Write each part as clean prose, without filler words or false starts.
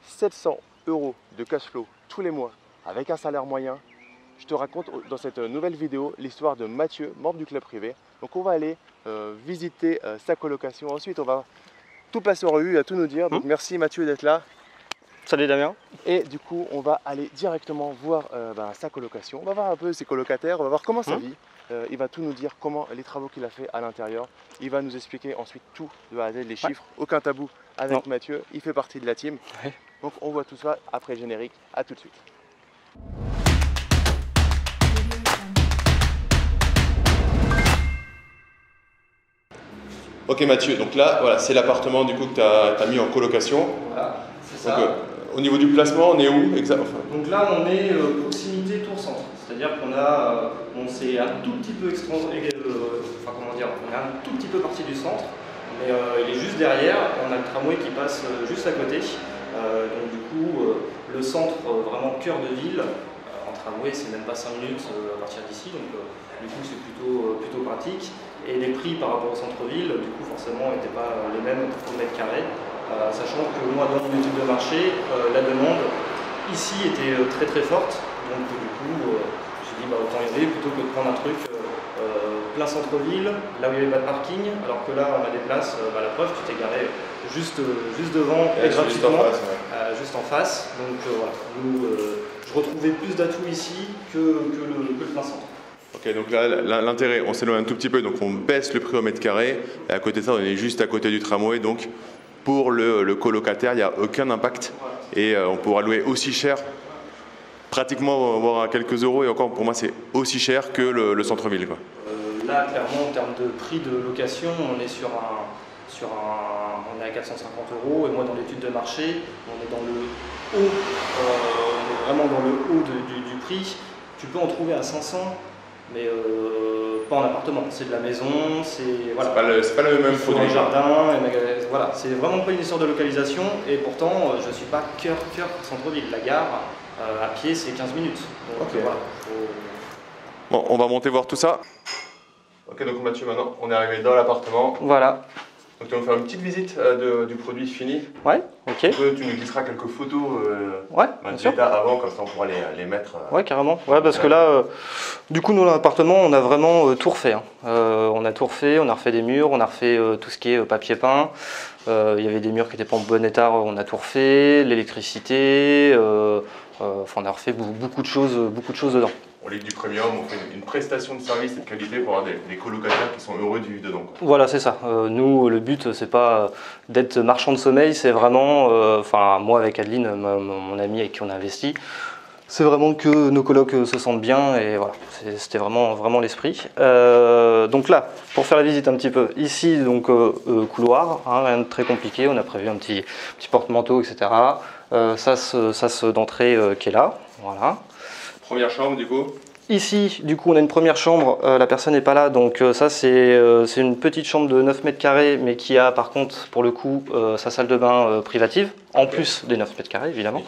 700 € de cash flow tous les mois avec un salaire moyen. Je te raconte dans cette nouvelle vidéo l'histoire de Mathieu, membre du club privé. Donc on va aller visiter sa colocation. Ensuite on va tout passer en revue, à tout nous dire. Donc merci Mathieu d'être là. Salut Damien. Et du coup on va aller directement voir sa colocation. On va voir un peu ses colocataires, on va voir comment ça vit. Il va tout nous dire, comment les travaux qu'il a fait à l'intérieur. Il va nous expliquer ensuite tout de A à Z, les chiffres, aucun tabou avec Mathieu. Il fait partie de la team. Donc on voit tout ça après le générique. À tout de suite. Ok Mathieu, donc là voilà, c'est l'appartement du coup que tu as mis en colocation. Voilà, c'est ça. Au niveau du placement, on est où exactement? Donc là on est proximité tour centre, c'est-à-dire qu'on a, on s'est un tout petit peu on est un tout petit peu parti du centre, mais il est juste derrière, on a le tramway qui passe juste à côté. Donc du coup le centre, vraiment cœur de ville, en tramway c'est même pas 5 minutes à partir d'ici, donc du coup c'est plutôt pratique. Et les prix par rapport au centre-ville, du coup forcément n'étaient pas les mêmes au mètre carré, sachant que moi dans mon étude de marché, la demande ici était très forte, donc du coup j'ai dit autant y aller plutôt que de prendre un truc plein centre-ville, là où il n'y avait pas de parking, alors que là on a des places, la preuve tu t'es garé juste devant et gratuitement, juste en face, donc voilà, je retrouvais plus d'atouts ici que le plein centre. Ok, donc là, l'intérêt, on s'éloigne un tout petit peu, donc on baisse le prix au mètre carré, et à côté de ça, on est juste à côté du tramway, donc pour le colocataire, il n'y a aucun impact, et on pourra louer aussi cher, pratiquement voire à quelques euros, et encore pour moi c'est aussi cher que le centre-ville. Là, clairement, en termes de prix de location, on est on est à 450 €, et moi dans l'étude de marché, on est dans le haut, on est vraiment dans le haut du prix. Tu peux en trouver à 500, mais pas en appartement, c'est de la maison, c'est voilà. C'est pas le même produit. Les jardins, voilà, c'est vraiment pas une histoire de localisation, et pourtant je suis pas cœur centre-ville. La gare, à pied, c'est 15 minutes. Donc, voilà, Bon, on va monter voir tout ça. Ok, donc Mathieu, maintenant on est arrivé dans l'appartement. Voilà. Donc tu vas nous faire une petite visite du produit fini. Ouais, ok. Tu nous glisseras quelques photos bien sûr. avant, comme ça on pourra les mettre. Ouais, carrément. Ouais, parce que là, du coup, nous, dans l'appartement, on a vraiment tout refait. On a tout refait, on a refait des murs, on a refait tout ce qui est papier peint. Il y avait des murs qui n'étaient pas en bon état, on a tout refait, l'électricité. On a refait beaucoup de choses dedans. On lit du premium, on fait une prestation de service et de qualité pour avoir des colocataires qui sont heureux de vivre dedans. Voilà, c'est ça. Nous, le but, c'est pas d'être marchand de sommeil, c'est vraiment, moi avec Adeline, mon amie avec qui on a investi, c'est vraiment que nos colocs se sentent bien, et voilà, c'était vraiment l'esprit. Donc là, pour faire la visite un petit peu, ici, donc couloir, rien de très compliqué, on a prévu un petit porte-manteau, etc. Sas d'entrée qui est là, voilà. Première chambre du coup. Ici, du coup, on a une première chambre, la personne n'est pas là, donc ça c'est une petite chambre de 9 mètres carrés, mais qui a par contre, pour le coup, sa salle de bain privative, en plus des 9 mètres carrés évidemment.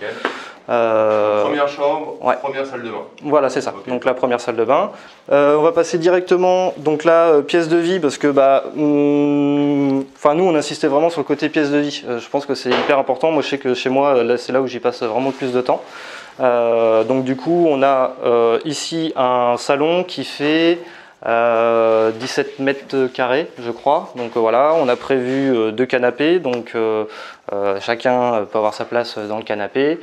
Première chambre, première salle de bain. Voilà, c'est ça, donc la première salle de bain. On va passer directement, donc là, pièce de vie, parce que nous on insistait vraiment sur le côté pièce de vie. Je pense que c'est hyper important, moi je sais que chez moi, c'est là où j'y passe vraiment le plus de temps. Donc du coup on a ici un salon qui fait 17 mètres carrés je crois, donc voilà, on a prévu 2 canapés, donc chacun peut avoir sa place dans le canapé,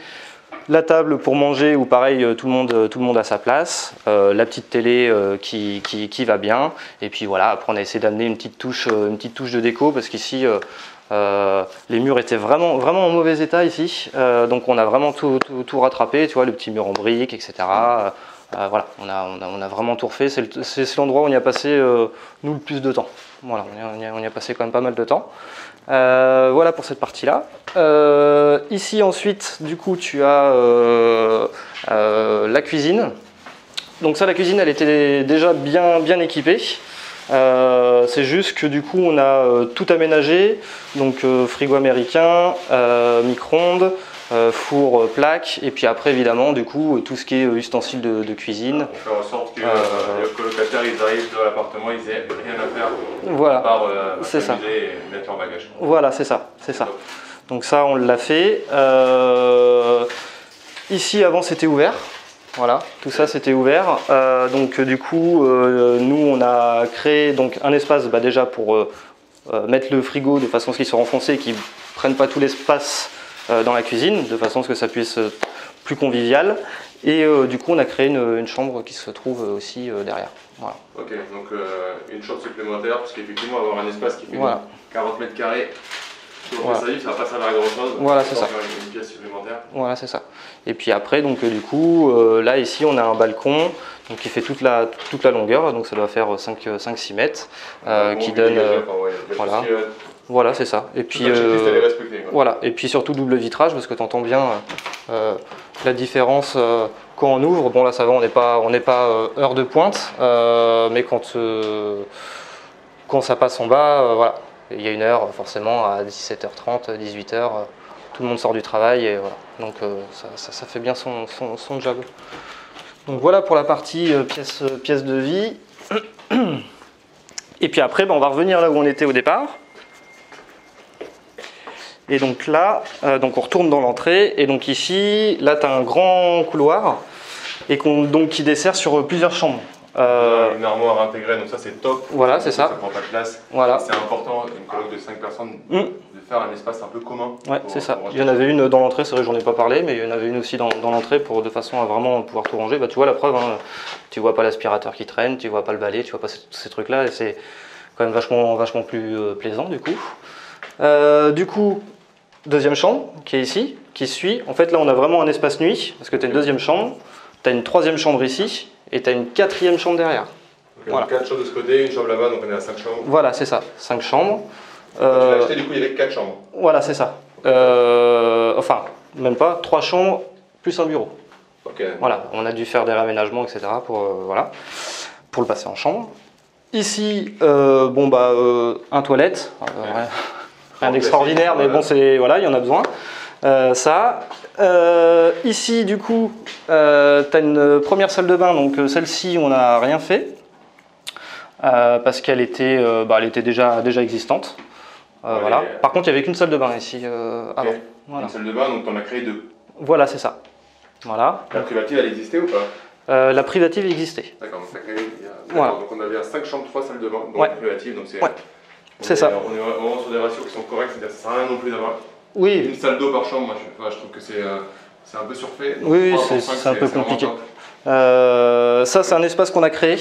la table pour manger où pareil tout le monde a sa place, la petite télé qui va bien, et puis voilà, après on a essayé d'amener une petite touche de déco, parce qu'ici les murs étaient vraiment en mauvais état ici, donc on a vraiment tout rattrapé, tu vois, le petit mur en briques, etc. Voilà, on a vraiment tout refait, c'est l'endroit où on y a passé nous le plus de temps. Voilà, on y a passé quand même pas mal de temps. Voilà pour cette partie-là. Ici ensuite, du coup, tu as la cuisine. Donc ça, la cuisine, elle était déjà bien équipée. C'est juste que du coup on a tout aménagé, donc frigo américain, micro-ondes, four, plaque, et puis après évidemment du coup tout ce qui est ustensiles de cuisine. On fait en sorte que les colocataires ils arrivent dans l'appartement, ils aient rien à faire, voilà, à part s'amuser et mettre leur bagage. Voilà, c'est ça. Donc ça, on l'a fait. Ici, avant, c'était ouvert. Voilà, tout ça c'était ouvert. Donc du coup, nous on a créé donc, un espace déjà pour mettre le frigo de façon à ce qu'il soit renfoncé et qu'il ne prenne pas tout l'espace dans la cuisine, de façon à ce que ça puisse être plus convivial. Et du coup, on a créé une chambre qui se trouve aussi derrière. Voilà. Ok, donc une chambre supplémentaire, parce qu'effectivement, avoir un espace qui fait voilà. 40 mètres carrés, voilà. Ça ne va pas servir à grand chose. Voilà, c'est ça. Une pièce supplémentaire. Voilà, c'est ça. Et puis après, donc du coup, là ici, on a un balcon donc, qui fait toute la longueur, donc ça doit faire 5-6 mètres, qui donne. Voilà. Voilà, c'est ça. Et puis, voilà. Et puis surtout double vitrage, parce que tu entends bien la différence quand on ouvre. Bon, là ça va, on n'est pas heure de pointe, mais quand ça passe en bas, voilà. Il y a une heure, forcément, à 17h30, 18h, tout le monde sort du travail, et voilà. Donc ça fait bien son job. Donc voilà pour la partie pièce de vie. Et puis après, on va revenir là où on était au départ. Et donc là, on retourne dans l'entrée, et donc ici, là tu as un grand couloir, et qui dessert sur plusieurs chambres. Une armoire intégrée, donc ça c'est top. Voilà, c'est ça. Ça prend pas de place. Voilà. C'est important, une coloc de 5 personnes, de faire un espace un peu commun. Ouais, c'est ça. Il y en avait une dans l'entrée, c'est vrai que j'en ai pas parlé, mais il y en avait une aussi dans l'entrée de façon à vraiment pouvoir tout ranger. Tu vois la preuve, hein, tu vois pas l'aspirateur qui traîne, tu vois pas le balai, tu vois pas ces trucs-là, et c'est quand même vachement plus plaisant du coup. Deuxième chambre qui est ici, qui suit. En fait, là, on a vraiment un espace nuit, parce que tu as une deuxième chambre, tu as une troisième chambre ici, et tu as une quatrième chambre derrière. Okay, voilà. 4 chambres de ce côté, une chambre là-bas, donc on est à 5 chambres. Voilà, c'est ça, 5 chambres. Tu l'as acheté, du coup, il y avait 4 chambres. Voilà, c'est ça. Enfin, même pas, 3 chambres plus un bureau. Okay. Voilà, on a dû faire des réaménagements, etc. pour le passer en chambre. Ici, un toilette. Rien d'extraordinaire, mais bon, voilà, il y en a besoin. Ici, du coup, tu as une première salle de bain, donc celle-ci, on n'a rien fait, parce qu'elle était, elle était déjà existante. Voilà. Par contre, il n'y avait qu'une salle de bain ici avant. Voilà. Une salle de bain, donc tu en as créé 2. Voilà, c'est ça. Voilà. La privative, elle existait ou pas? La privative existait. D'accord, donc tu as créé. Voilà. Donc on avait 5 chambres, 3 salles de bain, donc privative, donc c'est. Ouais. C'est ça. On est vraiment sur des ratios qui sont corrects, c'est-à-dire que ça ne sert à rien non plus d'avoir une salle d'eau par chambre. Moi, je trouve que c'est un peu surfait. Oui, c'est un peu compliqué. Ça, c'est un espace qu'on a créé,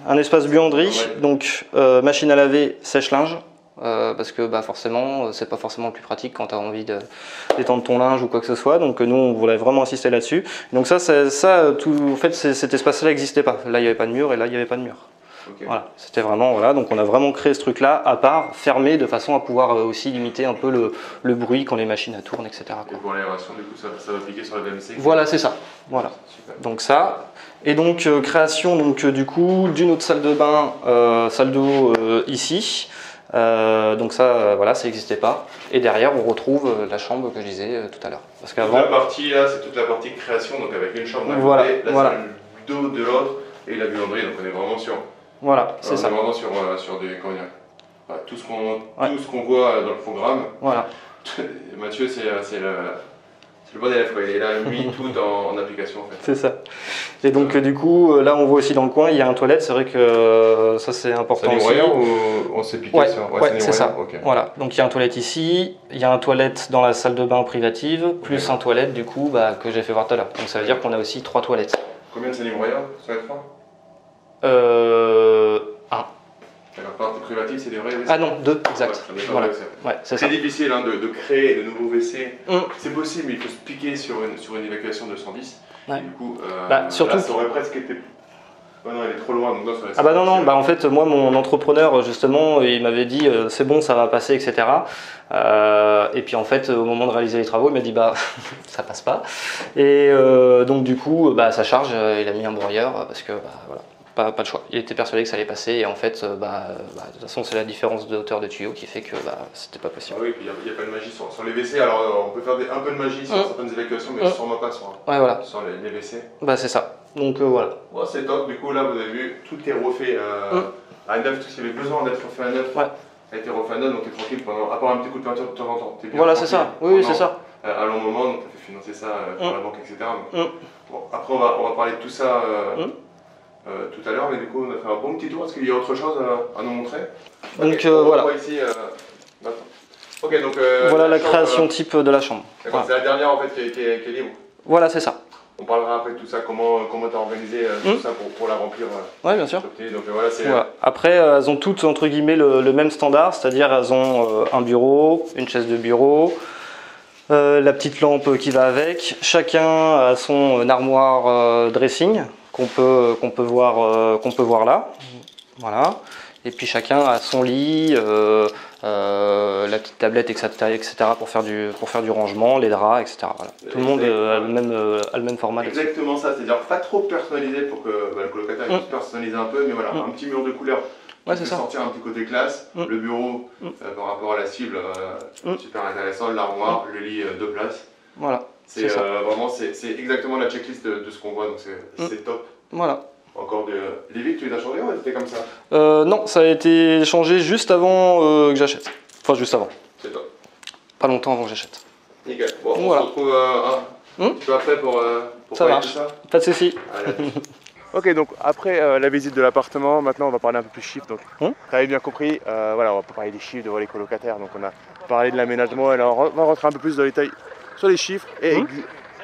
un espace buanderie, donc machine à laver, sèche-linge, parce que forcément, c'est pas forcément le plus pratique quand tu as envie d'étendre ton linge ou quoi que ce soit. Donc nous, on voulait vraiment insister là-dessus. Donc en fait, cet espace-là n'existait pas. Là, il n'y avait pas de mur et là, il n'y avait pas de mur. Okay. Voilà, c'était vraiment, donc on a vraiment créé ce truc-là à part, fermé, de façon à pouvoir aussi limiter un peu le bruit quand les machines tournent, etc. Et pour l'aération, du coup, ça va appliquer sur la VMC. Voilà, c'est ça. Voilà. Super. Donc ça, et donc création du coup d'une autre salle de bain, salle d'eau ici. Donc ça, voilà, ça n'existait pas. Et derrière, on retrouve la chambre que je disais tout à l'heure. Parce qu'avant, la partie là, c'est toute la partie création, donc avec une chambre d'un côté, la salle d'eau de l'autre et la buanderie. Donc on est vraiment sur. Voilà, c'est ça. On est vraiment sur des, tout ce qu'on voit dans le programme. Voilà. Mathieu, c'est le bon élève, quoi. Il est là, lui, tout en application en fait. C'est ça. Et donc du coup, là on voit aussi dans le coin, il y a un toilette, c'est vrai que ça c'est important aussi. C'est ou on s'est piqué sur c'est ça. Okay. Voilà. Donc il y a un toilette ici, il y a un toilette dans la salle de bain privative, plus un toilette du coup que j'ai fait voir tout à l'heure. Donc ça veut dire qu'on a aussi 3 toilettes. Combien de Salim Royal sur les 3? 1. D'accord, partie privative, c'est des vrais WC? Ah non, 2, exact. Voilà. C'est très difficile de créer de nouveaux WC. C'est possible, mais il faut se piquer sur une évacuation de 110. Ouais. Et du coup, surtout... là, ça aurait presque été. Oh non, elle est trop loin. Donc non, ah bah non, en fait, moi, mon entrepreneur, justement, il m'avait dit c'est bon, ça va passer, etc. Et puis en fait, au moment de réaliser les travaux, il m'a dit ça passe pas. Et donc du coup, ça charge, il a mis un broyeur parce que voilà. Pas de choix. Il était persuadé que ça allait passer et en fait, de toute façon, c'est la différence de hauteur de tuyau qui fait que c'était pas possible. Ah oui, puis il n'y a pas de magie sur les WC. Alors, on peut faire un peu de magie sur certaines évacuations, mais sûrement pas sur les WC. C'est ça. Donc voilà. Bon, c'est top. Du coup, là, vous avez vu, tout est refait à neuf. Tout ce qui avait besoin d'être refait à neuf a été refait à neuf, donc tu es tranquille pendant, à part un petit coup de peinture de temps en temps. Voilà, c'est ça. Oui, c'est ça. Un long moment, donc tu as fait financer ça par la banque, etc. Donc, bon, après, on va parler de tout ça tout à l'heure, mais du coup, on a fait un bon petit tour. Est-ce qu'il y a autre chose à nous montrer? Donc okay, voilà. Ici, ok, donc, voilà la création type de la chambre. Voilà. C'est la dernière en fait qui est libre. Voilà, c'est ça. On parlera après de tout ça, comment tu as organisé tout ça pour la remplir. Oui, bien sûr. Donc, voilà, voilà. Après, elles ont toutes, entre guillemets, le même standard, c'est-à-dire elles ont un bureau, une chaise de bureau, la petite lampe qui va avec. Chacun a son armoire dressing qu'on peut voir là. Voilà. Et puis chacun a son lit, la petite tablette, etc. pour faire du rangement, les draps, etc. Voilà. Tout le monde a le même format. Exactement ça, c'est-à-dire pas trop personnalisé pour que le colocataire puisse personnaliser un peu, mais voilà, un petit mur de couleur. Ouais, c'est ça. Sortir un petit côté classe, le bureau par rapport à la cible, super intéressant, l'armoire, le lit 2 places. Voilà. C'est vraiment c'est exactement la checklist de ce qu'on voit, donc c'est top. Voilà. Encore les vitres, tu les as changées ou elles étaient comme ça? Non, ça a été changé juste avant que j'achète. Enfin, juste avant. C'est top. Pas longtemps avant que j'achète. Nickel. Bon, on se retrouve un petit peu après pour ça marche. Ça. Pas de soucis. Ok, donc après la visite de l'appartement, maintenant on va parler un peu plus chiffres. Donc, tu avais bien compris, voilà, on va pas parler des chiffres devant les colocataires. Donc, on a parlé de l'aménagement, alors on va rentrer un peu plus dans les détails sur les chiffres et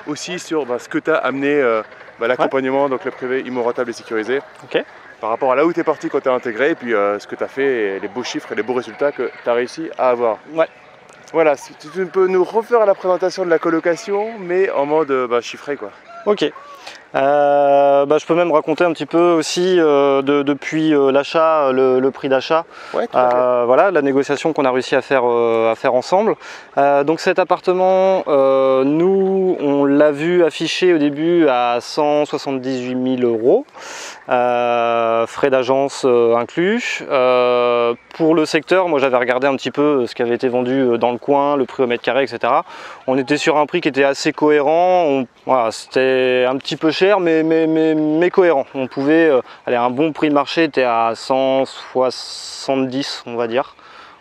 aussi sur ce que tu as amené. L'accompagnement, donc le privé, immo-rentable et sécurisé. Okay. Par rapport à là où tu es parti quand tu as intégré, et puis ce que tu as fait, et les beaux chiffres et les beaux résultats que tu as réussi à avoir. Ouais. Voilà, si tu peux nous refaire la présentation de la colocation, mais en mode chiffré quoi. Ok. Je peux même raconter un petit peu aussi depuis l'achat, le prix d'achat, voilà, la négociation qu'on a réussi à faire ensemble. Donc cet appartement, nous on l'a vu affiché au début à 178 000 €, frais d'agence inclus. Pour le secteur, moi j'avais regardé un petit peu ce qui avait été vendu dans le coin, le prix au mètre carré, etc. On était sur un prix qui était assez cohérent. Voilà, c'était un petit peu cher mais cohérent. On pouvait aller, un bon prix de marché était à 170, on va dire.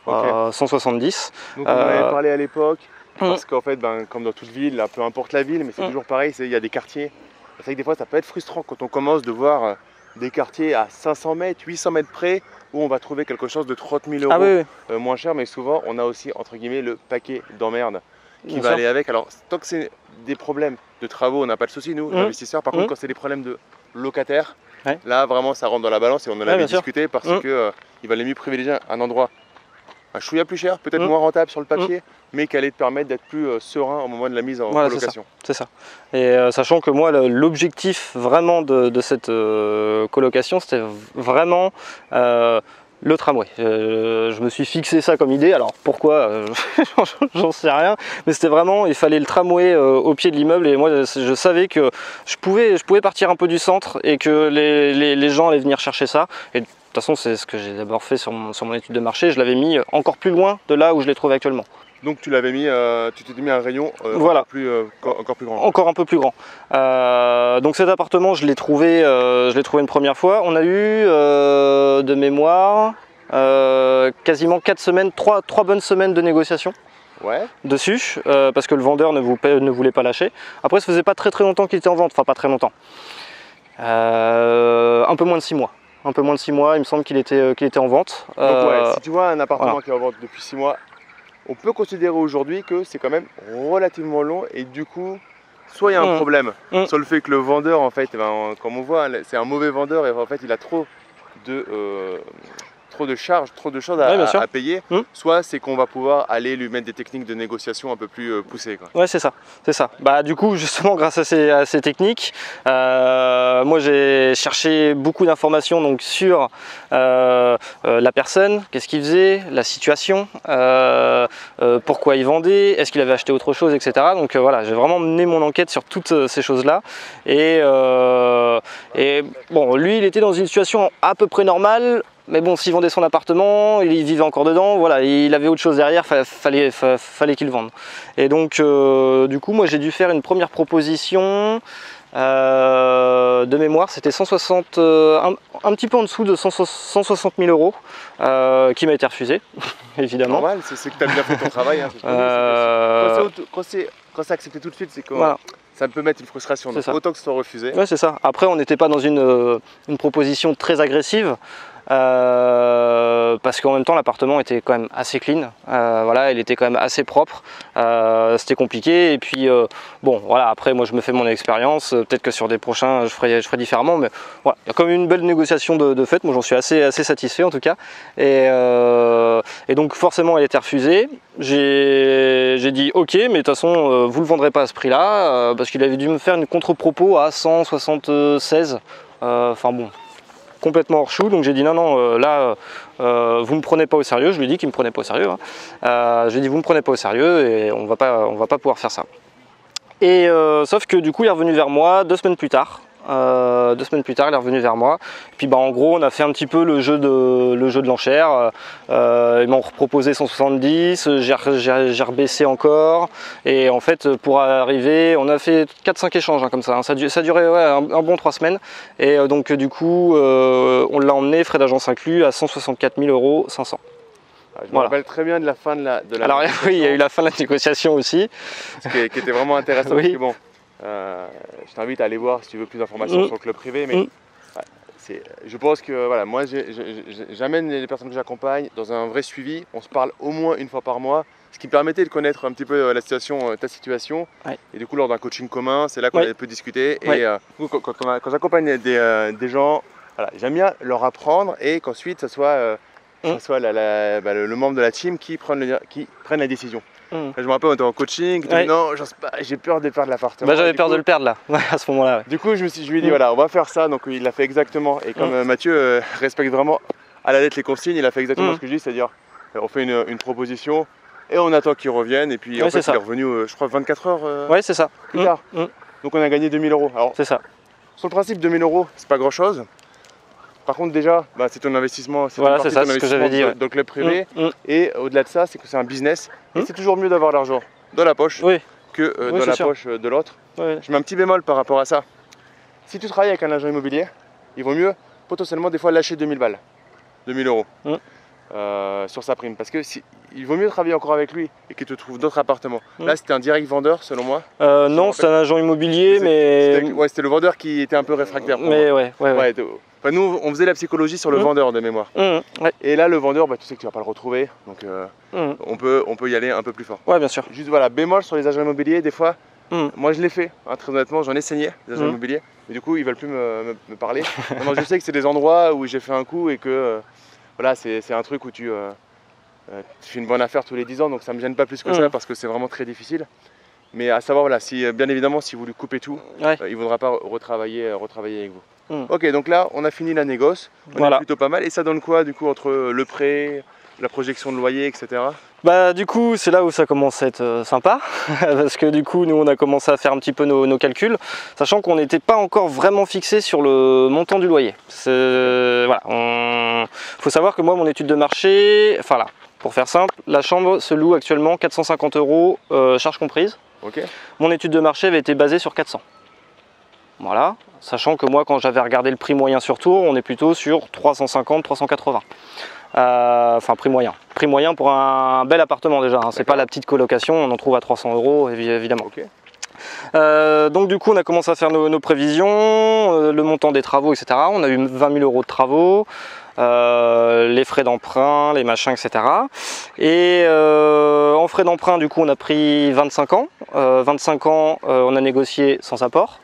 170. Donc on en avait parlé à l'époque, parce qu'en fait, comme dans toute ville, peu importe la ville, mais c'est toujours pareil, il y a des quartiers. C'est vrai que des fois ça peut être frustrant quand on commence de voir des quartiers à 500 mètres, 800 mètres près, où on va trouver quelque chose de 30 000 € moins cher, mais souvent on a aussi entre guillemets le paquet d'emmerde qui va aller avec. Alors tant que c'est des problèmes de travaux, on n'a pas de souci nous, investisseurs. Par contre, quand c'est des problèmes de locataires, là vraiment ça rentre dans la balance et on en avait discuté parce que il valait mieux privilégier un endroit un chouïa plus cher, peut-être moins rentable sur le papier, mais qui allait te permettre d'être plus serein au moment de la mise en colocation. C'est ça. Et sachant que moi, l'objectif vraiment de cette colocation, c'était vraiment le tramway. Je me suis fixé ça comme idée. Alors pourquoi, j'en sais rien, mais c'était vraiment, il fallait le tramway au pied de l'immeuble, et moi je savais que je pouvais partir un peu du centre et que les gens allaient venir chercher ça. Et de toute façon, c'est ce que j'ai d'abord fait sur mon étude de marché. Je l'avais mis encore plus loin de là où je l'ai trouvé actuellement. Donc tu l'avais mis, tu t'es mis un rayon voilà. encore plus grand. Encore un peu plus grand. Donc cet appartement, je l'ai trouvé une première fois. On a eu de mémoire quasiment 4 semaines, 3 bonnes semaines de négociation. Dessus, parce que le vendeur ne voulait pas lâcher. Après, ça faisait pas très longtemps qu'il était en vente, enfin pas très longtemps. Un peu moins de 6 mois. Un peu moins de 6 mois, il me semble qu'il était en vente. Donc si tu vois un appartement qui est en vente depuis 6 mois, on peut considérer aujourd'hui que c'est quand même relativement long, et du coup, soit il y a un problème sur le fait que le vendeur, en fait, comme on voit, c'est un mauvais vendeur et en fait il a trop de charges, trop de choses à payer, soit c'est qu'on va pouvoir aller lui mettre des techniques de négociation un peu plus poussées. Ouais, c'est ça, c'est ça. Bah, du coup, justement, grâce à ces techniques, moi j'ai cherché beaucoup d'informations donc sur la personne, qu'est-ce qu'il faisait, la situation, pourquoi il vendait, est-ce qu'il avait acheté autre chose, etc. Donc voilà, j'ai vraiment mené mon enquête sur toutes ces choses-là. Et bon, lui, il était dans une situation à peu près normale. Mais bon, s'il vendait son appartement, il vivait encore dedans, voilà, il avait autre chose derrière, fallait qu'il vende. Et donc, du coup, moi j'ai dû faire une première proposition de mémoire, c'était un un petit peu en dessous de 160 000 euros qui m'a été refusé, évidemment. Normal, c'est que tu as bien fait ton travail. Hein, quand c'est accepté tout de suite, c'est que voilà. Ça peut mettre une frustration. Donc autant que ce soit refusé. Ouais, c'est ça. Après, on n'était pas dans une proposition très agressive. Parce qu'en même temps l'appartement était quand même assez clean, voilà, il était quand même assez propre, c'était compliqué et puis bon voilà, après moi je me fais mon expérience, peut-être que sur des prochains je ferai différemment, mais voilà, il y a quand même une belle négociation de fait, moi j'en suis assez satisfait en tout cas, et donc forcément elle était refusée. J'ai dit ok, mais de toute façon vous le vendrez pas à ce prix là, parce qu'il avait dû me faire une contre-propos à 176, enfin bon, complètement hors chou, donc j'ai dit non, là vous me prenez pas au sérieux. Je lui ai dit qu'il me prenait pas au sérieux, hein. Je lui ai dit vous me prenez pas au sérieux et on va pas pouvoir faire ça. Et sauf que du coup il est revenu vers moi 2 semaines plus tard. 2 semaines plus tard, il est revenu vers moi. Et puis bah, en gros, on a fait un petit peu le jeu de l'enchère. Ils m'ont proposé 170, j'ai rebaissé encore. Et en fait, pour arriver, on a fait 4-5 échanges hein, comme ça. Hein. Ça a duré ouais, un bon 3 semaines. Et donc du coup, on l'a emmené, frais d'agence inclus, à 164 500 €. Je me rappelle très bien de la fin de la Alors oui, il y a eu la fin de la négociation aussi. Qui était vraiment intéressant. Oui. Parce que, bon, je t'invite à aller voir si tu veux plus d'informations sur le club privé. Mais je pense que voilà, moi j'amène les personnes que j'accompagne dans un vrai suivi. On se parle au moins une fois par mois. Ce qui me permettait de connaître un petit peu ta situation. Ouais. Et du coup, lors d'un coaching commun, c'est là qu'on peut discuter. Ouais. Et quand j'accompagne des gens, voilà, j'aime bien leur apprendre et qu'ensuite, ça soit le membre de la team qui prenne la décision. Je me rappelle, on était en coaching, non, j'ai peur de perdre l'appartement. J'avais peur de le perdre là, à ce moment-là. Ouais. Du coup, je lui ai dit, voilà, on va faire ça. Donc, il l'a fait exactement. Et comme Mathieu respecte vraiment à la lettre les consignes, il a fait exactement ce que je dis, c'est-à-dire, on fait une proposition et on attend qu'il revienne. Et puis, en fait, il est revenu, je crois, 24 heures ouais, c'est ça. Plus tard. Donc, on a gagné 2000 €. Alors, c'est ça. Sur le principe, 2000 €, c'est pas grand-chose. Par contre, déjà, c'est ton investissement, voilà, c'est ça, ce que j'avais dit. Dans le club privé. Et au-delà de ça, c'est que c'est un business. Et c'est toujours mieux d'avoir l'argent dans la poche que dans la poche de l'autre. Je mets un petit bémol par rapport à ça. Si tu travailles avec un agent immobilier, il vaut mieux potentiellement des fois lâcher 2000 balles, 2000 € sur sa prime. Parce que il vaut mieux travailler encore avec lui et qu'il te trouve d'autres appartements. Là, c'était un direct vendeur, selon moi. Non, c'était un agent immobilier, mais... C'était le vendeur qui était un peu réfractaire. Mais ouais. Enfin, nous, on faisait la psychologie sur le vendeur de mémoire. Et là, le vendeur, tu sais que tu vas pas le retrouver. Donc, on peut y aller un peu plus fort. Ouais, bien sûr. Juste, voilà, bémol sur les agents immobiliers, des fois, moi je l'ai fait, hein, très honnêtement, j'en ai saigné des agents immobiliers. Mais du coup, ils veulent plus me parler. Non, je sais que c'est des endroits où j'ai fait un coup et que voilà, c'est un truc où tu fais une bonne affaire tous les 10 ans. Donc, ça me gêne pas plus que ça parce que c'est vraiment très difficile. Mais à savoir, voilà, bien évidemment, si vous lui coupez tout, il ne voudra pas retravailler avec vous. Ok, donc là, on a fini la négoce, on est plutôt pas mal. Et ça donne quoi, du coup, entre le prêt, la projection de loyer, etc. Bah du coup, c'est là où ça commence à être sympa, parce que du coup, nous, on a commencé à faire un petit peu nos calculs, sachant qu'on n'était pas encore vraiment fixé sur le montant du loyer. Voilà, faut savoir que moi, mon étude de marché, enfin là, pour faire simple, la chambre se loue actuellement 450 €, charges comprises. Okay. Mon étude de marché avait été basée sur 400. Voilà, sachant que moi, quand j'avais regardé le prix moyen sur Tours, on est plutôt sur 350, 380. Enfin, prix moyen. Prix moyen pour un bel appartement déjà. Hein. C'est pas la petite colocation, on en trouve à 300 € évidemment. Okay. Donc du coup, on a commencé à faire nos prévisions, le montant des travaux, etc. On a eu 20 000 € de travaux. Les frais d'emprunt, les machins, etc. Et en frais d'emprunt, du coup, on a pris 25 ans. 25 ans, on a négocié sans apport.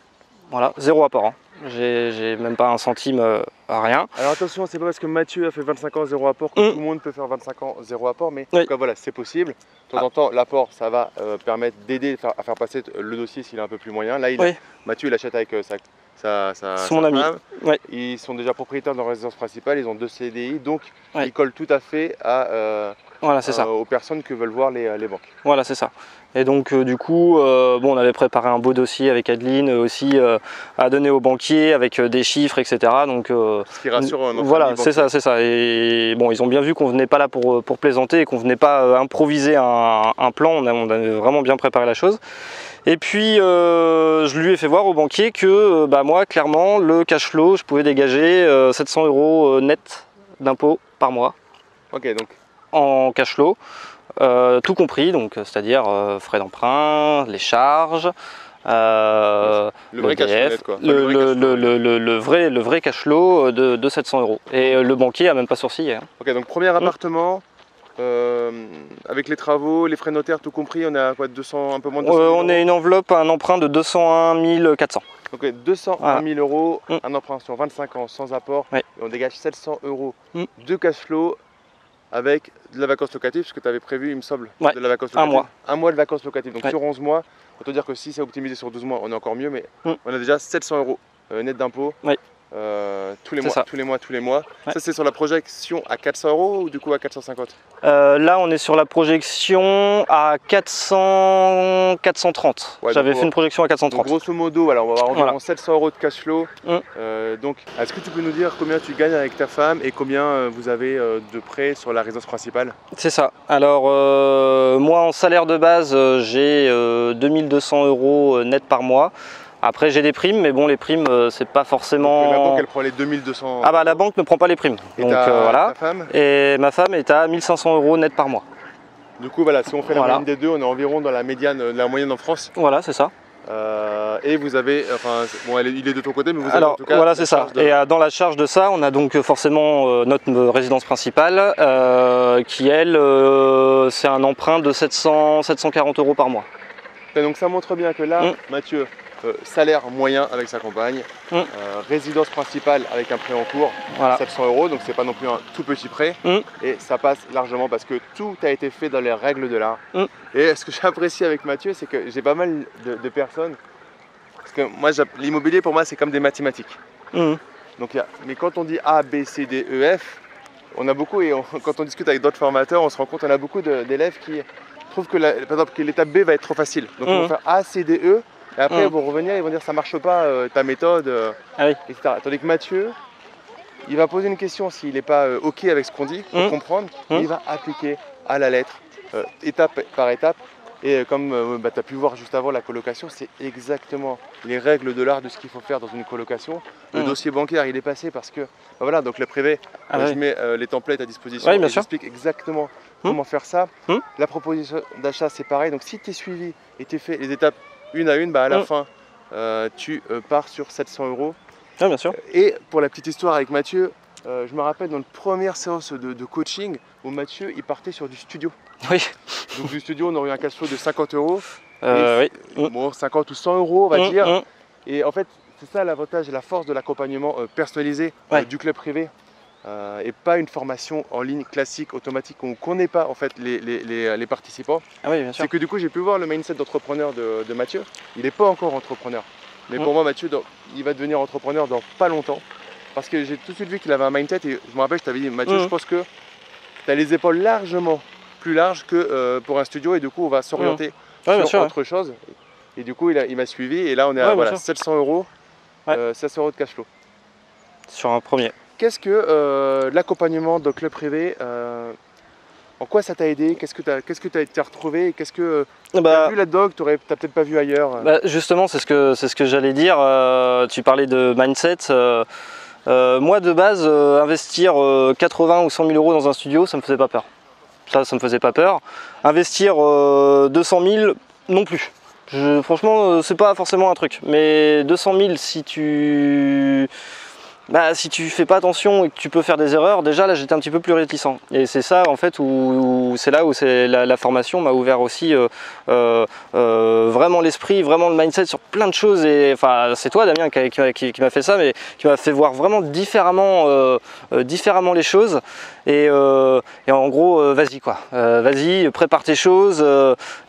Voilà, 0 apport. Hein. J'ai même pas un centime, rien. Alors attention, c'est pas parce que Mathieu a fait 25 ans 0 apport que tout le monde peut faire 25 ans 0 apport, mais en tout cas, voilà, c'est possible. De temps en temps, l'apport, ça va permettre d'aider à faire passer le dossier s'il est un peu plus moyen. Là, Mathieu, il achète avec sa femme. Ils sont déjà propriétaires de leur résidence principale, ils ont 2 CDI, donc ils collent tout à fait à Voilà, c'est ça. aux personnes que veulent voir les banques. Voilà, c'est ça. Et donc du coup, bon, on avait préparé un beau dossier avec Adeline aussi à donner aux banquiers avec des chiffres, etc. Donc, ce qui rassure notre voilà, c'est ça, c'est ça. Et bon, ils ont bien vu qu'on venait pas là pour plaisanter et qu'on venait pas improviser un plan. On avait vraiment bien préparé la chose. Et puis, je lui ai fait voir au banquier que moi, clairement, le cash flow, je pouvais dégager 700 € net d'impôts par mois. Ok, donc en cash flow. Tout compris, donc c'est-à-dire frais d'emprunt, les charges, le vrai cash flow net, quoi. le vrai cash flow de 700 €. Et le banquier a même pas sourcillé. Hein. Ok, donc premier appartement, avec les travaux, les frais notaires, tout compris, on est à quoi, 200, un peu moins de 200 000 on est une enveloppe, un emprunt de 201 400. Donc 201 000 €, un emprunt sur 25 ans sans apport, oui. Et on dégage 700 € de cash flow avec de la vacance locative, parce que tu avais prévu, il me semble, de la vacance locative. Un mois de vacances locatives. Donc sur 11 mois, on peut te dire que si c'est optimisé sur 12 mois, on est encore mieux, mais on a déjà 700 € net d'impôts tous les mois. Ça, c'est sur la projection à 400 € ou du coup à 450? Là, on est sur la projection à 430. J'avais fait une projection à 430. Donc, grosso modo, voilà, on va avoir environ 700 € de cash flow. Donc, est-ce que tu peux nous dire combien tu gagnes avec ta femme et combien vous avez de prêts sur la résidence principale? C'est ça. Alors, moi, en salaire de base, j'ai 2200 € net par mois. Après j'ai des primes, mais bon les primes c'est pas forcément... Donc, la banque elle prend les 2200 €. Ah bah la banque ne prend pas les primes. Et donc voilà. Ta femme? Et ma femme est à 1500 € net par mois. Du coup voilà, si on fait la moyenne des deux, on est environ dans la médiane, la moyenne en France. Voilà, c'est ça. Et vous avez, enfin bon il est de ton côté, mais vous avez alors, en tout cas... Voilà, c'est ça. Et dans la charge de ça, on a donc forcément notre résidence principale qui elle, c'est un emprunt de 740 € par mois. Et donc ça montre bien que là, Mathieu, salaire moyen avec sa compagne, résidence principale avec un prêt en cours, 700 €, donc c'est pas non plus un tout petit prêt, et ça passe largement parce que tout a été fait dans les règles de l'art. Et ce que j'apprécie avec Mathieu, c'est que j'ai pas mal de personnes, parce que moi l'immobilier pour moi c'est comme des mathématiques. Donc, mais quand on dit A, B, C, D, E, F, on a beaucoup, et quand on discute avec d'autres formateurs, on se rend compte qu'on a beaucoup d'élèves qui trouvent que par exemple que l'étape B va être trop facile. Donc ils vont faire A, C, D, E. Et après, ils vont revenir, ils vont dire ça marche pas, ta méthode, etc. Tandis que Mathieu, il va poser une question s'il n'est pas OK avec ce qu'on dit, pour comprendre, il va appliquer à la lettre, étape par étape. Et comme tu as pu voir juste avant la colocation, c'est exactement les règles de l'art de ce qu'il faut faire dans une colocation. Le dossier bancaire, il est passé parce que, voilà, donc le privé, je mets les templates à disposition et j'explique exactement comment faire ça. La proposition d'achat, c'est pareil. Donc si tu es suivi et tu fais les étapes une à une, à la fin, tu pars sur 700 €. Ah, bien sûr. Et pour la petite histoire avec Mathieu, je me rappelle dans une première séance de coaching où Mathieu il partait sur du studio. Oui. Donc du studio, on aurait eu un cash flow de 50 €. Bon, 50 ou 100 € on va dire. Et en fait, c'est ça l'avantage et la force de l'accompagnement personnalisé du club privé. Et pas une formation en ligne classique, automatique, où on ne connaît pas en fait les participants. C'est que du coup j'ai pu voir le mindset d'entrepreneur de Mathieu. Il n'est pas encore entrepreneur. Mais pour moi Mathieu, il va devenir entrepreneur dans pas longtemps. Parce que j'ai tout de suite vu qu'il avait un mindset et je me rappelle, je t'avais dit Mathieu, je pense que tu as les épaules largement plus larges que pour un studio et du coup on va s'orienter sur autre chose. Et du coup il m'a suivi et là on est à 700 €, 700 € de cash flow. Sur un premier. Qu'est-ce que l'accompagnement de club privé, en quoi ça t'a aidé? Qu'est-ce que tu as été retrouvé? Qu'est-ce que tu as vu là-dedans que tu n'as peut-être pas vu ailleurs? Justement, c'est ce que j'allais dire. Tu parlais de mindset. Moi, de base, investir 80 ou 100 000 € dans un studio, ça me faisait pas peur. Ça me faisait pas peur. Investir 200 000, non plus. Franchement, c'est pas forcément un truc. Mais 200 000, si tu fais pas attention et que tu peux faire des erreurs, déjà là j'étais un petit peu plus réticent. Et c'est ça en fait où c'est là où la formation m'a ouvert aussi vraiment l'esprit, vraiment le mindset sur plein de choses. Et enfin c'est toi Damien qui m'a fait ça, mais qui m'a fait voir vraiment différemment les choses. Et en gros vas-y quoi, vas-y prépare tes choses.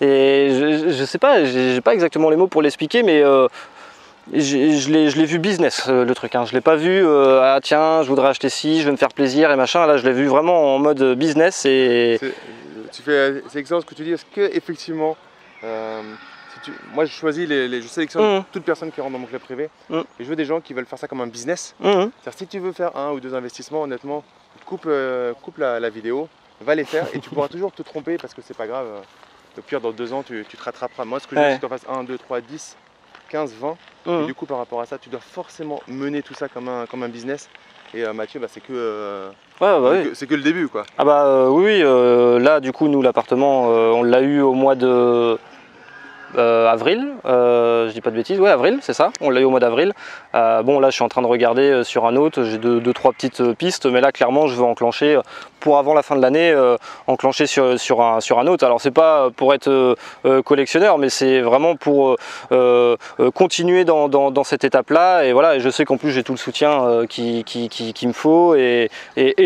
Et je sais pas, j'ai pas exactement les mots pour l'expliquer, mais je l'ai vu business le truc, hein. Je l'ai pas vu ah tiens je voudrais acheter ci, je vais me faire plaisir et machin. Là je l'ai vu vraiment en mode business et c'est excellent ce que tu dis. Est-ce que effectivement, moi je choisis, je sélectionne toute personne qui rentre dans mon club privé et je veux des gens qui veulent faire ça comme un business. C'est-à-dire si tu veux faire 1 ou 2 investissements, honnêtement, coupe la vidéo, va les faire et tu pourras toujours te tromper parce que c'est pas grave. Au pire, dans 2 ans, tu te rattraperas. Moi, ce que je veux, c'est que tu en fasses 1, 2, 3, 10, 15, 20. Et du coup, par rapport à ça, tu dois forcément mener tout ça comme un business. Et Mathieu, bah, c'est que le début, quoi. Ah bah oui, là, du coup, nous, l'appartement, on l'a eu au mois de avril, je dis pas de bêtises, ouais, avril, c'est ça, on l'a eu au mois d'avril. Bon, là, je suis en train de regarder sur un autre, j'ai 2-3 petites pistes, mais là, clairement, je veux enclencher pour avant la fin de l'année, enclencher sur un autre. Alors, c'est pas pour être collectionneur, mais c'est vraiment pour continuer dans cette étape-là. Et voilà, et je sais qu'en plus, j'ai tout le soutien qu'il me faut, et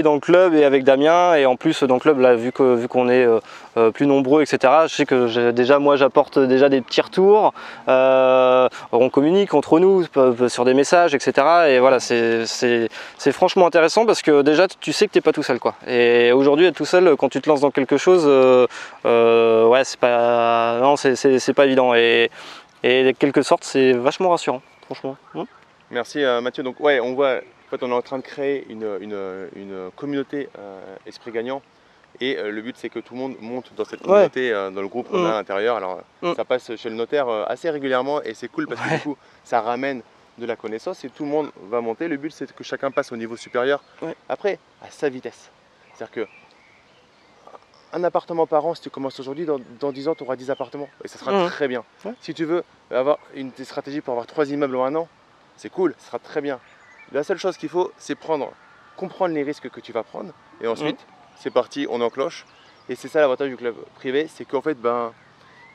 dans le club, et avec Damien, et en plus, dans le club, là, vu qu'on est plus nombreux, etc., je sais que déjà, moi, j'apporte déjà des petits retours, on communique entre nous sur des messages, etc. Et voilà, c'est franchement intéressant parce que déjà tu sais que t'es pas tout seul, quoi. Et aujourd'hui, être tout seul quand tu te lances dans quelque chose, ouais, c'est pas évident. Et de quelque sorte, c'est vachement rassurant, franchement. Merci Mathieu. Donc ouais, on voit, en fait, on est en train de créer une communauté esprit gagnant. Et le but, c'est que tout le monde monte dans cette communauté, dans le groupe qu'on a à l'intérieur. Alors, ça passe chez le notaire assez régulièrement et c'est cool parce que du coup, ça ramène de la connaissance et tout le monde va monter. Le but, c'est que chacun passe au niveau supérieur. Après, à sa vitesse. C'est-à-dire que un appartement par an, si tu commences aujourd'hui, dans 10 ans, tu auras 10 appartements et ça sera très bien. Si tu veux avoir une stratégie pour avoir 3 immeubles en 1 an, c'est cool, ça sera très bien. La seule chose qu'il faut, c'est comprendre les risques que tu vas prendre et ensuite, c'est parti, on enclenche. Et c'est ça l'avantage du club privé, c'est qu'en fait,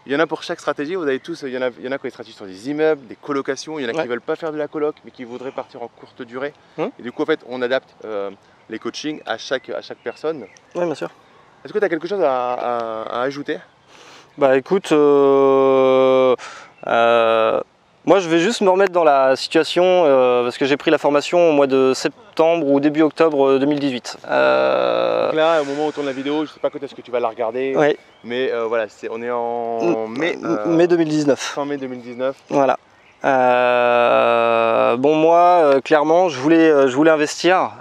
il y en a pour chaque stratégie. Vous avez tous, il y en a qui ont des stratégies sur des immeubles, des colocations. Il y en a qui ne veulent pas faire de la coloc, mais qui voudraient partir en courte durée. Et du coup, en fait, on adapte les coachings à chaque personne. Oui, bien sûr. Est-ce que tu as quelque chose à ajouter? Bah écoute, moi, je vais juste me remettre dans la situation parce que j'ai pris la formation au mois de septembre ou début octobre 2018. Donc là, au moment où on tourne la vidéo, je ne sais pas quand est-ce que tu vas la regarder, mais voilà, on est en mai 2019. Fin mai 2019. Voilà. Bon, moi, clairement, je voulais investir.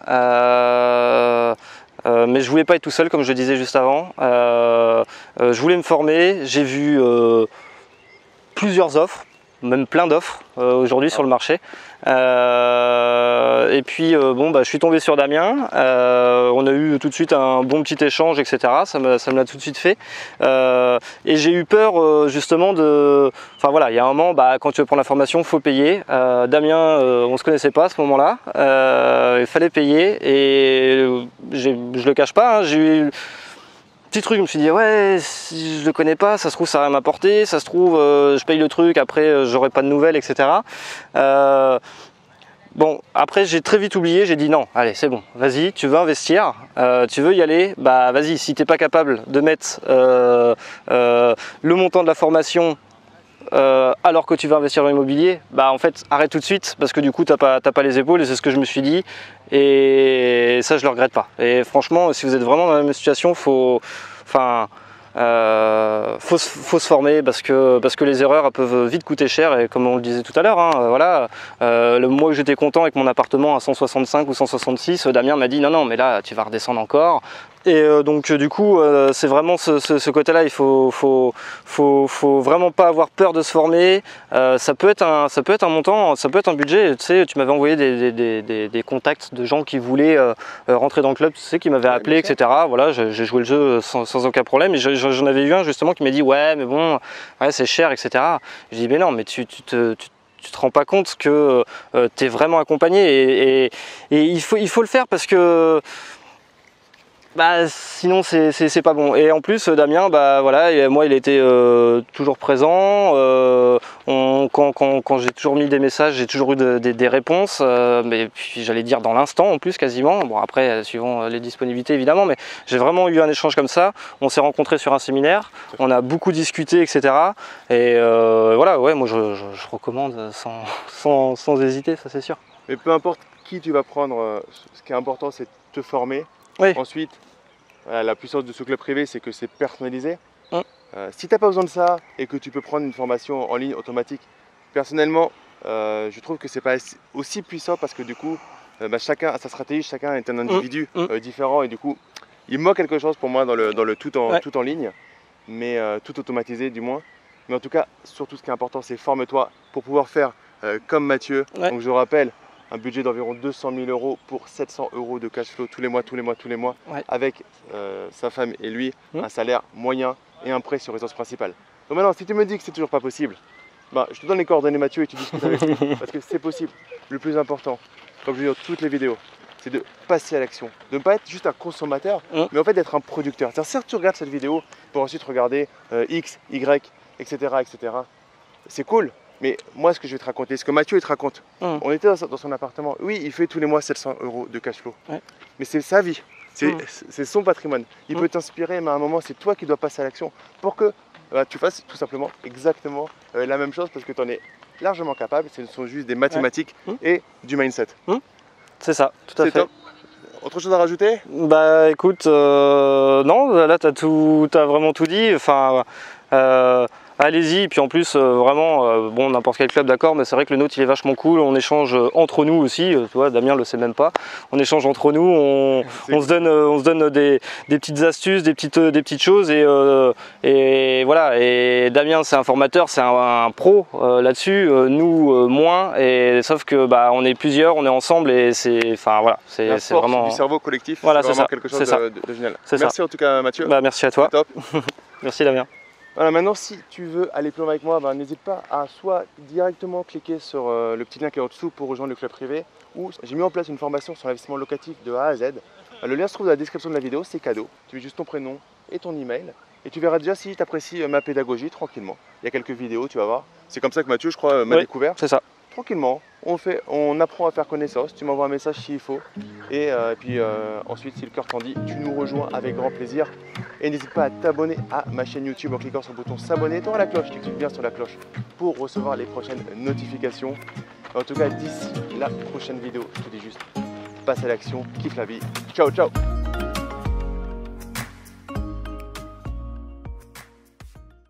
Mais je voulais pas être tout seul, comme je le disais juste avant. Je voulais me former. J'ai vu plusieurs offres, même plein d'offres aujourd'hui sur le marché. Et puis bon, je suis tombé sur Damien. On a eu tout de suite un bon petit échange, etc. Ça me l'a tout de suite fait. Et j'ai eu peur justement de... Enfin voilà, il y a un moment, quand tu veux prendre la formation, il faut payer. Damien, on ne se connaissait pas à ce moment-là. Il fallait payer et je le cache pas, hein, j'ai eu... Petit truc, je me suis dit ouais, si je le connais pas, ça se trouve ça va m'apporter, ça se trouve je paye le truc, après j'aurai pas de nouvelles, etc. Bon, après j'ai très vite oublié, j'ai dit non, allez c'est bon, vas-y, tu veux investir, tu veux y aller, vas-y, si t'es pas capable de mettre le montant de la formation alors que tu vas investir dans l'immobilier, en fait arrête tout de suite parce que du coup t'as pas les épaules et c'est ce que je me suis dit et ça je le regrette pas. Et franchement, si vous êtes vraiment dans la même situation, faut se former parce que les erreurs elles peuvent vite coûter cher et comme on le disait tout à l'heure, voilà, le mois où j'étais content avec mon appartement à 165 ou 166, Damien m'a dit non mais là tu vas redescendre encore. Et donc du coup c'est vraiment ce côté-là, il faut vraiment pas avoir peur de se former. Ça peut être un montant, ça peut être un budget. Tu sais, tu m'avais envoyé des contacts de gens qui voulaient rentrer dans le club, tu sais, qui m'avaient appelé, etc. Voilà, j'ai joué le jeu sans aucun problème. Et j'en avais eu un justement qui m'a dit ouais mais bon, ouais, c'est cher, etc. Je dis mais non, mais tu te rends pas compte que tu es vraiment accompagné et il faut le faire parce que sinon c'est pas bon. Et en plus Damien, voilà, moi il était toujours présent. Quand j'ai toujours mis des messages, j'ai toujours eu des réponses, mais puis j'allais dire dans l'instant en plus quasiment. Bon après suivant les disponibilités évidemment, mais j'ai vraiment eu un échange comme ça. On s'est rencontrés sur un séminaire, on a beaucoup discuté, etc. Et voilà, ouais, moi je recommande sans hésiter, ça c'est sûr. Mais peu importe qui tu vas prendre, ce qui est important c'est de te former. Oui. Ensuite, Voilà, la puissance de ce club privé, c'est que c'est personnalisé. Si tu n'as pas besoin de ça et que tu peux prendre une formation en ligne automatique, personnellement, je trouve que c'est pas aussi puissant parce que du coup, chacun a sa stratégie, chacun est un individu différent et du coup, il manque quelque chose pour moi dans le tout en ligne, mais tout automatisé du moins. Mais en tout cas, surtout ce qui est important, c'est forme-toi pour pouvoir faire comme Mathieu. Donc je rappelle, un budget d'environ 200 000 € pour 700 € de cash flow tous les mois, avec sa femme et lui, un salaire moyen et un prêt sur résidence principale. Donc maintenant, si tu me dis que c'est toujours pas possible, je te donne les coordonnées Mathieu et tu discutes avec lui parce que c'est possible. Le plus important, comme je dis dans toutes les vidéos, c'est de passer à l'action, de ne pas être juste un consommateur, mais en fait d'être un producteur. C'est-à-dire, certes, tu regardes cette vidéo pour ensuite regarder X, Y, etc. C'est cool, mais moi, ce que je vais te raconter, ce que Mathieu te raconte, on était dans son appartement. Oui, il fait tous les mois 700 € de cash flow, mais c'est sa vie, c'est son patrimoine. Il peut t'inspirer, mais à un moment, c'est toi qui dois passer à l'action pour que tu fasses tout simplement exactement la même chose parce que tu en es largement capable. Ce sont juste des mathématiques et du mindset. C'est ça, tout à fait. Top. Autre chose à rajouter? Bah écoute, non, là t'as vraiment tout dit. Enfin, allez-y, puis en plus vraiment, bon, n'importe quel club, d'accord, mais c'est vrai que le nôtre il est vachement cool, on échange entre nous aussi, tu vois, Damien le sait même pas, on échange entre nous, on se donne des petites astuces, des petites choses, et voilà, et Damien c'est un formateur, c'est un pro là-dessus, nous moins, et sauf que on est plusieurs, on est ensemble, et c'est vraiment... du cerveau collectif, voilà, c'est vraiment quelque chose de génial. Merci en tout cas Mathieu. Merci à toi. Top. Merci Damien. Voilà, maintenant si tu veux aller plus loin avec moi, n'hésite pas à soit directement cliquer sur le petit lien qui est en dessous pour rejoindre le club privé, ou j'ai mis en place une formation sur l'investissement locatif de A à Z. Le lien se trouve dans la description de la vidéo, c'est cadeau. Tu mets juste ton prénom et ton email et tu verras déjà si tu apprécies ma pédagogie tranquillement. Il y a quelques vidéos, tu vas voir. C'est comme ça que Mathieu, je crois, m'a découvert. C'est ça. Tranquillement, on apprend à faire connaissance, tu m'envoies un message s'il faut et puis ensuite si le cœur t'en dit, tu nous rejoins avec grand plaisir et n'hésite pas à t'abonner à ma chaîne YouTube en cliquant sur le bouton s'abonner, tu auras la cloche, tu cliques bien sur la cloche pour recevoir les prochaines notifications. En tout cas d'ici la prochaine vidéo, je te dis juste passe à l'action, kiffe la vie, ciao ciao.